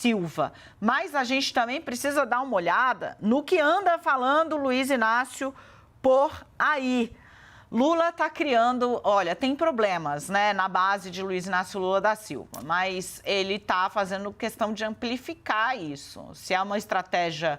Silva. Mas a gente também precisa dar uma olhada no que anda falando Luiz Inácio por aí. Lula está criando, olha, tem problemas, né, na base de Luiz Inácio Lula da Silva, mas ele está fazendo questão de amplificar isso. Se é uma estratégia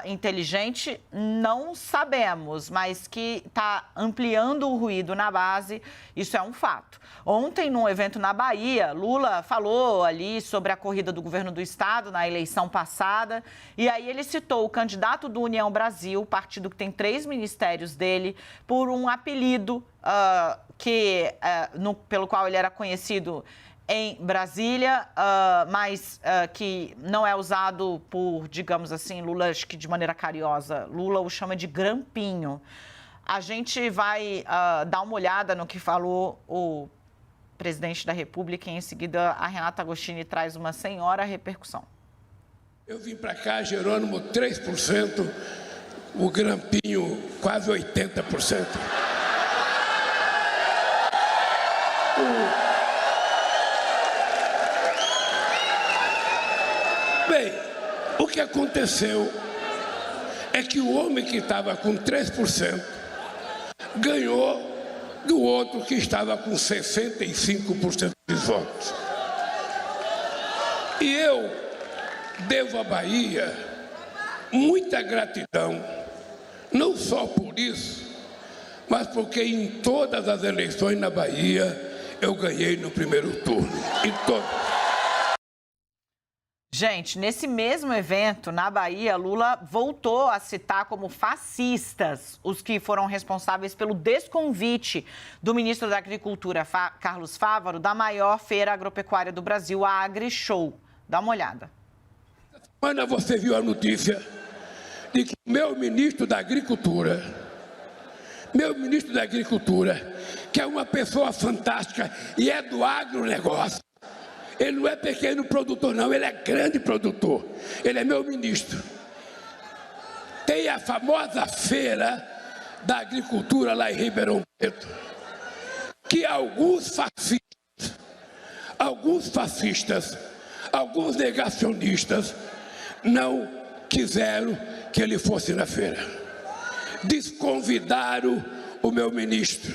inteligente, não sabemos, mas que está ampliando o ruído na base, isso é um fato. Ontem, num evento na Bahia, Lula falou ali sobre a corrida do governo do estado na eleição passada, e aí ele citou o candidato do União Brasil, partido que tem 3 ministérios dele, por um apelido pelo qual ele era conhecido em Brasília, mas que não é usado por, digamos assim, Lula, acho que de maneira carinhosa. Lula o chama de grampinho. A gente vai dar uma olhada no que falou o presidente da República e, em seguida, a Renata Agostini traz uma senhora repercussão. Eu vim para cá, Jerônimo, 3%, o grampinho quase 80%. Bem, o que aconteceu é que o homem que estava com 3% ganhou do outro que estava com 65% dos votos. E eu devo à Bahia muita gratidão, não só por isso, mas porque em todas as eleições na Bahia eu ganhei no primeiro turno, em todas. Gente, nesse mesmo evento, na Bahia, Lula voltou a citar como fascistas os que foram responsáveis pelo desconvite do ministro da Agricultura, Carlos Fávaro, da maior feira agropecuária do Brasil, a AgriShow. Dá uma olhada. Ana, você viu a notícia de que meu ministro da Agricultura, que é uma pessoa fantástica e é do agronegócio, ele não é pequeno produtor, não, ele é grande produtor. Ele é meu ministro. Tem a famosa feira da agricultura lá em Ribeirão Preto, que alguns fascistas, alguns negacionistas não quiseram que ele fosse na feira. Desconvidaram o meu ministro.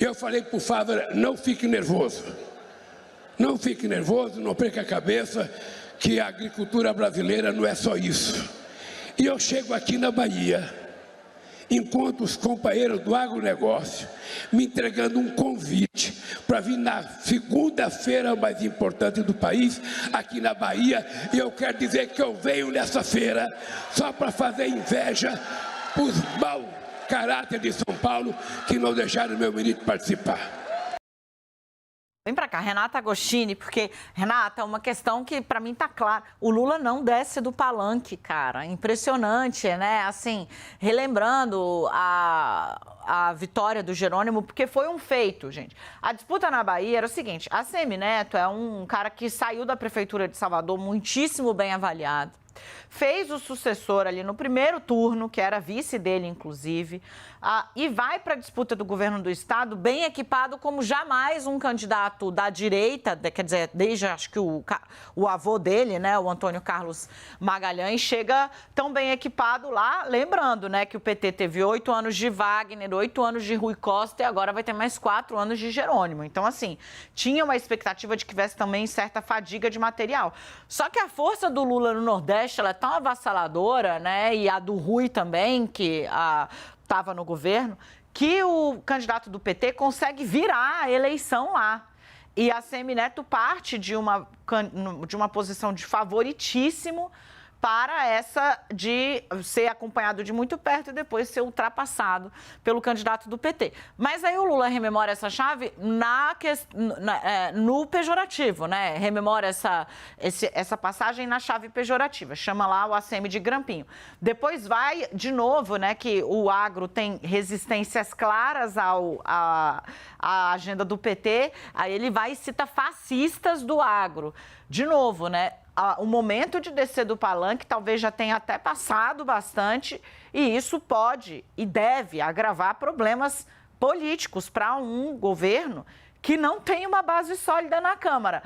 Eu falei para o Fávaro, não fique nervoso. Não fique nervoso, não perca a cabeça, que a agricultura brasileira não é só isso. E eu chego aqui na Bahia, encontro os companheiros do agronegócio me entregando um convite para vir na segunda-feira mais importante do país, aqui na Bahia, e eu quero dizer que eu venho nessa feira só para fazer inveja para os mau caráter de São Paulo que não deixaram o meu ministro participar. Vem pra cá, Renata Agostini, porque, Renata, uma questão que pra mim tá clara, o Lula não desce do palanque, cara, impressionante, né, assim, relembrando a vitória do Jerônimo, porque foi um feito, gente. A disputa na Bahia era o seguinte, a Semineto é um cara que saiu da Prefeitura de Salvador muitíssimo bem avaliado, fez o sucessor ali no primeiro turno, que era vice dele, inclusive, e vai para a disputa do governo do estado bem equipado como jamais um candidato da direita, quer dizer, desde acho que o avô dele, né, o Antônio Carlos Magalhães, chega tão bem equipado lá, lembrando, né, que o PT teve 8 anos de Wagner, 8 anos de Rui Costa e agora vai ter mais 4 anos de Jerônimo. Então, assim, tinha uma expectativa de que tivesse também certa fadiga de material. Só que a força do Lula no Nordeste, ela é tão avassaladora, né, e a do Rui também, que estava no governo, que o candidato do PT consegue virar a eleição lá. E a Semineto parte de uma posição de favoritíssimo para essa de ser acompanhado de muito perto e depois ser ultrapassado pelo candidato do PT. Mas aí o Lula rememora essa chave no pejorativo, né? Rememora essa passagem na chave pejorativa, chama lá o ACM de grampinho. Depois vai, de novo, né, que o agro tem resistências claras à agenda do PT, aí ele vai e cita fascistas do agro. De novo, né? O momento de descer do palanque talvez já tenha até passado bastante e isso pode e deve agravar problemas políticos para um governo que não tem uma base sólida na Câmara.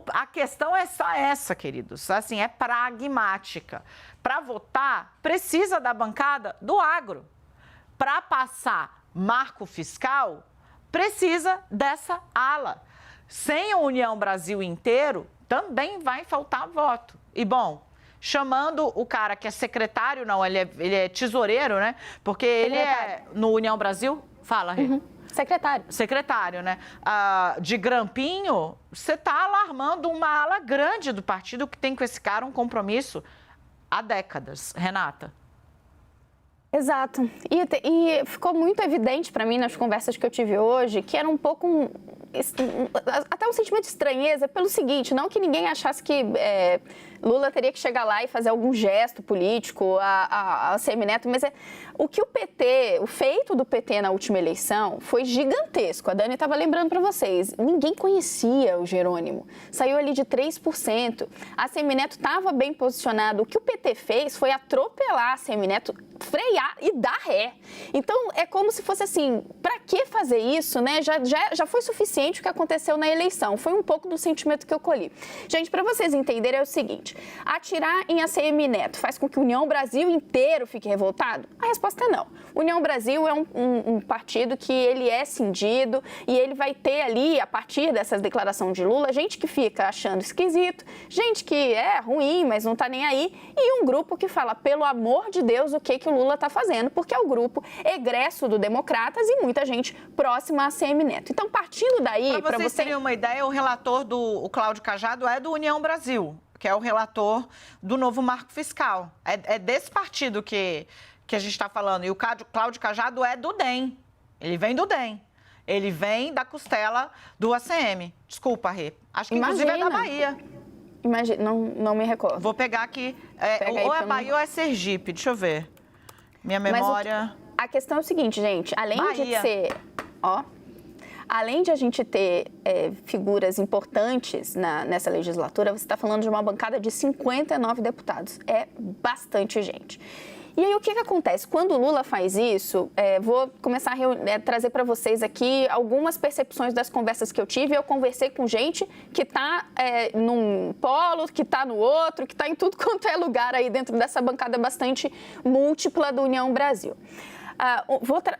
A questão é só essa, queridos, assim, é pragmática. Para votar, precisa da bancada do agro. Para passar marco fiscal, precisa dessa ala. Sem a União Brasil inteiro, também vai faltar voto. E, bom, chamando o cara que é secretário, não, ele é tesoureiro, né? Porque ele é no União Brasil. Fala, Rê. Secretário, né? De grampinho, você está alarmando uma ala grande do partido que tem com esse cara um compromisso há décadas. Renata. Exato. E ficou muito evidente para mim nas conversas que eu tive hoje que era um pouco até um sentimento de estranheza pelo seguinte, não que ninguém achasse que Lula teria que chegar lá e fazer algum gesto político a ACM Neto, mas o que o feito do PT na última eleição foi gigantesco. A Dani estava lembrando para vocês, ninguém conhecia o Jerônimo, saiu ali de 3%. A ACM Neto estava bem posicionado. O que o PT fez foi atropelar a ACM Neto, frear e dar ré. Então, é como se fosse assim, para que fazer isso, né? Já foi suficiente o que aconteceu na eleição. Foi um pouco do sentimento que eu colhi. Gente, para vocês entenderem é o seguinte, atirar em ACM Neto faz com que o União Brasil inteiro fique revoltado? A resposta é não. União Brasil é um partido que ele é cindido e ele vai ter ali, a partir dessas declarações de Lula, gente que fica achando esquisito, gente que é ruim, mas não tá nem aí, e um grupo que fala, pelo amor de Deus, o que o Lula está fazendo, porque é o grupo egresso do Democratas e muita gente próxima a ACM Neto. Então, partindo daí... Para vocês terem uma ideia, o relator o Cláudio Cajado é do União Brasil, que é o relator do novo marco fiscal. É desse partido que a gente está falando. E o Cláudio Cajado é do DEM. Ele vem do DEM. Ele vem da costela do ACM. Desculpa, Rê. Acho que, inclusive, é da Bahia. Imagina, não me recordo. Vou pegar aqui. Ou é Bahia ou é Sergipe. Deixa eu ver. Minha memória... A questão é o seguinte, gente. Além de ser... Além de a gente ter figuras importantes nessa legislatura, você está falando de uma bancada de 59 deputados. É bastante gente. E aí, o que acontece? Quando o Lula faz isso, vou começar a trazer para vocês aqui algumas percepções das conversas que eu tive. Eu conversei com gente que está num polo, que está no outro, que está em tudo quanto é lugar aí dentro dessa bancada bastante múltipla do União Brasil.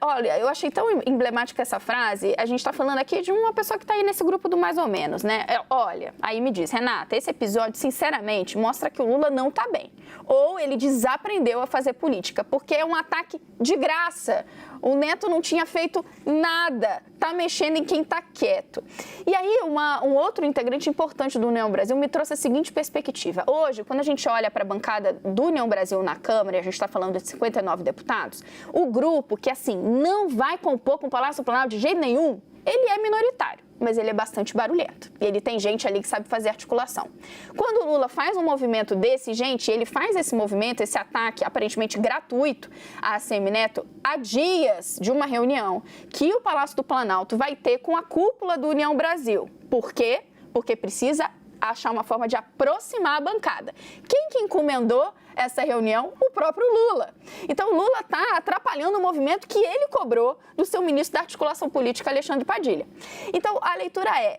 Olha, eu achei tão emblemática essa frase. A gente está falando aqui de uma pessoa que está aí nesse grupo do mais ou menos, né? Olha, aí me diz, Renata, esse episódio, sinceramente, mostra que o Lula não está bem. Ou ele desaprendeu a fazer política, porque é um ataque de graça. O Neto não tinha feito nada, está mexendo em quem está quieto. E aí, um outro integrante importante do União Brasil me trouxe a seguinte perspectiva. Hoje, quando a gente olha para a bancada do União Brasil na Câmara, e a gente está falando de 59 deputados, o grupo que, assim, não vai compor com o Palácio do Planalto de jeito nenhum, ele é minoritário, mas ele é bastante barulhento. E ele tem gente ali que sabe fazer articulação. Quando o Lula faz um movimento desse, gente, ele faz esse movimento, esse ataque aparentemente gratuito à ACM Neto, há dias de uma reunião que o Palácio do Planalto vai ter com a cúpula do União Brasil. Por quê? Porque precisa achar uma forma de aproximar a bancada. Quem que encomendou essa reunião? O próprio Lula. Então, o Lula está atrapalhando o movimento que ele cobrou do seu ministro da Articulação Política, Alexandre Padilha. Então, a leitura é,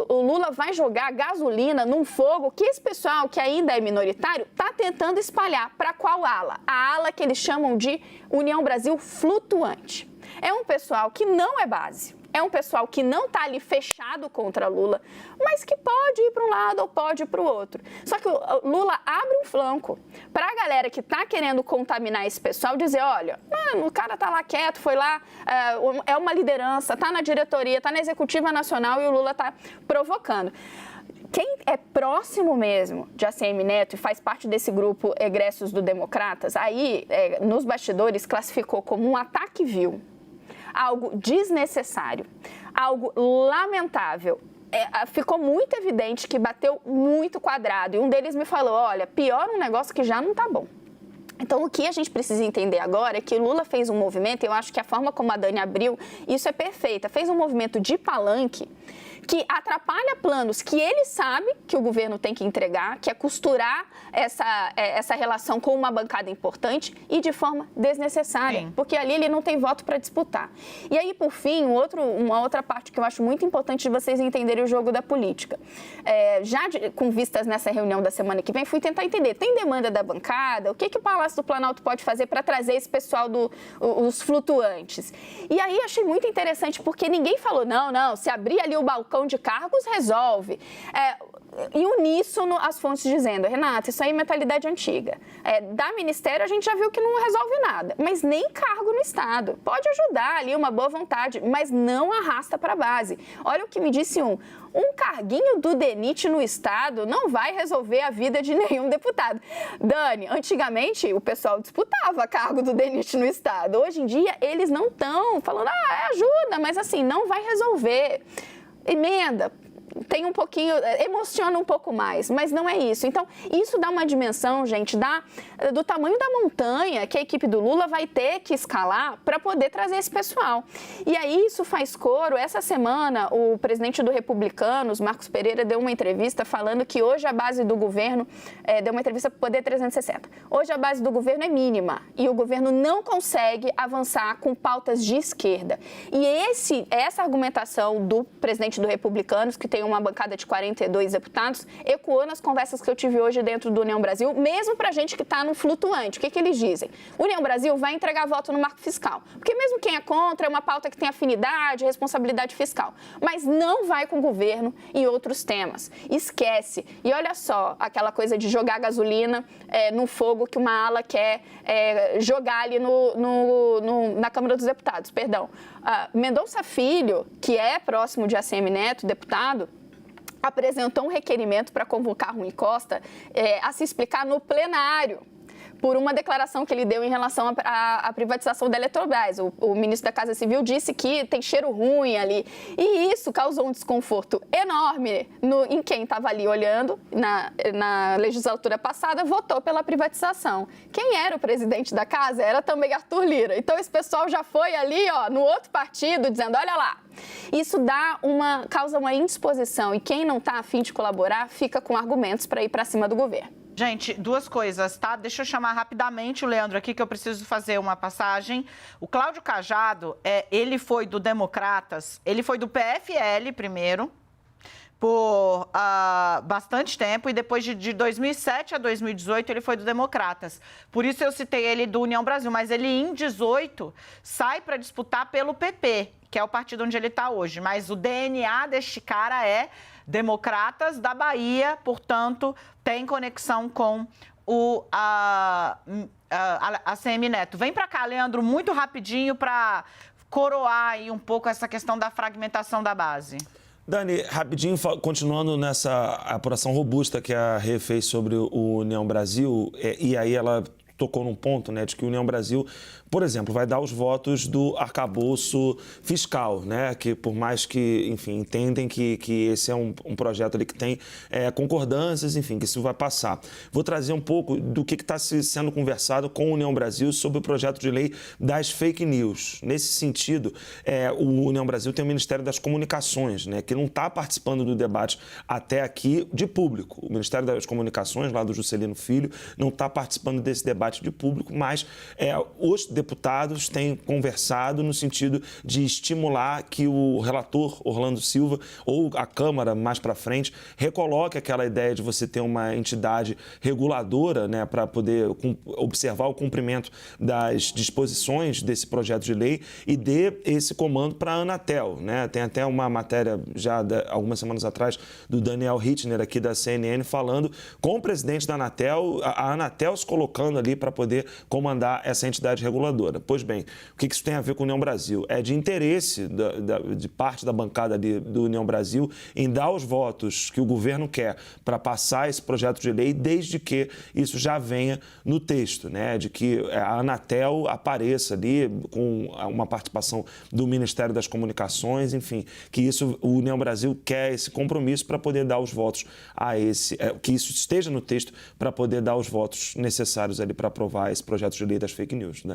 o Lula vai jogar gasolina num fogo que esse pessoal, que ainda é minoritário, está tentando espalhar. Para qual ala? A ala que eles chamam de União Brasil flutuante. É um pessoal que não é base. É um pessoal que não está ali fechado contra Lula, mas que pode ir para um lado ou pode ir para o outro. Só que o Lula abre um flanco para a galera que está querendo contaminar esse pessoal, dizer, olha, mano, o cara está lá quieto, foi lá, é uma liderança, está na diretoria, está na Executiva Nacional e o Lula está provocando. Quem é próximo mesmo de ACM Neto e faz parte desse grupo egressos do Democratas, aí, nos bastidores, classificou como um ataque vil. Algo desnecessário, algo lamentável. Ficou muito evidente que bateu muito quadrado. E um deles me falou, olha, pior um negócio que já não tá bom. Então, o que a gente precisa entender agora é que o Lula fez um movimento, e eu acho que a forma como a Dani abriu, isso é perfeita, fez um movimento de palanque que atrapalha planos que ele sabe que o governo tem que entregar, que é costurar essa relação com uma bancada importante e de forma desnecessária, Sim. porque ali ele não tem voto para disputar. E aí, por fim, uma outra parte que eu acho muito importante de vocês entenderem o jogo da política. Com vistas nessa reunião da semana que vem, fui tentar entender, tem demanda da bancada? O que o Palácio do Planalto pode fazer para trazer esse pessoal os flutuantes? E aí achei muito interessante, porque ninguém falou, não, se abrir ali o balcão de cargos, resolve. E uníssono as fontes dizendo, Renata, isso aí é mentalidade antiga. Da Ministério a gente já viu que não resolve nada, mas nem cargo no Estado. Pode ajudar ali, uma boa vontade, mas não arrasta para a base. Olha o que me disse um carguinho do DENIT no Estado não vai resolver a vida de nenhum deputado. Dani, antigamente o pessoal disputava cargo do DENIT no Estado. Hoje em dia eles não estão falando, ajuda, mas assim, não vai resolver. Emenda, tem um pouquinho, emociona um pouco mais, mas não é isso. Então, isso dá uma dimensão, gente, do tamanho da montanha que a equipe do Lula vai ter que escalar para poder trazer esse pessoal. E aí isso faz coro. Essa semana, o presidente do Republicanos, Marcos Pereira, deu uma entrevista falando que hoje a base do governo, deu uma entrevista para o Poder 360, hoje a base do governo é mínima e o governo não consegue avançar com pautas de esquerda. E essa argumentação do presidente do Republicanos, que tem uma bancada de 42 deputados, ecoou nas conversas que eu tive hoje dentro do União Brasil, mesmo para gente que está no flutuante. O que eles dizem? União Brasil vai entregar voto no marco fiscal, porque mesmo quem é contra é uma pauta que tem afinidade, responsabilidade fiscal, mas não vai com o governo e outros temas. Esquece. E olha só, aquela coisa de jogar gasolina no fogo que uma ala quer jogar ali na Câmara dos Deputados, perdão. Mendonça Filho, que é próximo de ACM Neto, deputado, apresentou um requerimento para convocar Rui Costa a se explicar no plenário por uma declaração que ele deu em relação à privatização da Eletrobras. O ministro da Casa Civil disse que tem cheiro ruim ali. E isso causou um desconforto enorme em quem estava ali olhando. Na legislatura passada, votou pela privatização. Quem era o presidente da Casa era também Arthur Lira. Então, esse pessoal já foi ali, no outro partido, dizendo, olha lá. Isso causa uma indisposição. E quem não está a fim de colaborar, fica com argumentos para ir para cima do governo. Gente, duas coisas, tá? Deixa eu chamar rapidamente o Leandro aqui, que eu preciso fazer uma passagem. O Cláudio Cajado, ele foi do Democratas, ele foi do PFL primeiro, por bastante tempo, e depois de 2007 a 2018 ele foi do Democratas. Por isso eu citei ele do União Brasil, mas ele em 2018 sai para disputar pelo PP, que é o partido onde ele está hoje. Mas o DNA deste cara é Democratas da Bahia, portanto, tem conexão com a ACM Neto. Vem para cá, Leandro, muito rapidinho para coroar aí um pouco essa questão da fragmentação da base. Dani, rapidinho, continuando nessa apuração robusta que a Rê fez sobre o União Brasil, e aí ela tocou num ponto, né, de que o União Brasil, por exemplo, vai dar os votos do arcabouço fiscal, né, que por mais que, enfim, entendem que esse é um projeto ali que tem concordâncias, enfim, que isso vai passar. Vou trazer um pouco do que está sendo conversado com a União Brasil sobre o projeto de lei das fake news. Nesse sentido, o União Brasil tem o Ministério das Comunicações, né, que não está participando do debate até aqui de público. O Ministério das Comunicações, lá do Juscelino Filho, não está participando desse debate de público, mas os deputados têm conversado no sentido de estimular que o relator Orlando Silva ou a Câmara mais para frente recoloque aquela ideia de você ter uma entidade reguladora, né, para poder observar o cumprimento das disposições desse projeto de lei e dê esse comando para a Anatel, né? Tem até uma matéria já algumas semanas atrás do Daniel Hittner aqui da CNN falando com o presidente da Anatel, a Anatel se colocando ali para poder comandar essa entidade reguladora. Pois bem, o que isso tem a ver com a União Brasil? É de interesse de parte da bancada do União Brasil em dar os votos que o governo quer para passar esse projeto de lei, desde que isso já venha no texto, né? De que a Anatel apareça ali com uma participação do Ministério das Comunicações, enfim, que isso, o União Brasil quer esse compromisso para poder dar os votos a que isso esteja no texto para poder dar os votos necessários ali para para aprovar esse projeto de lei das fake news, né?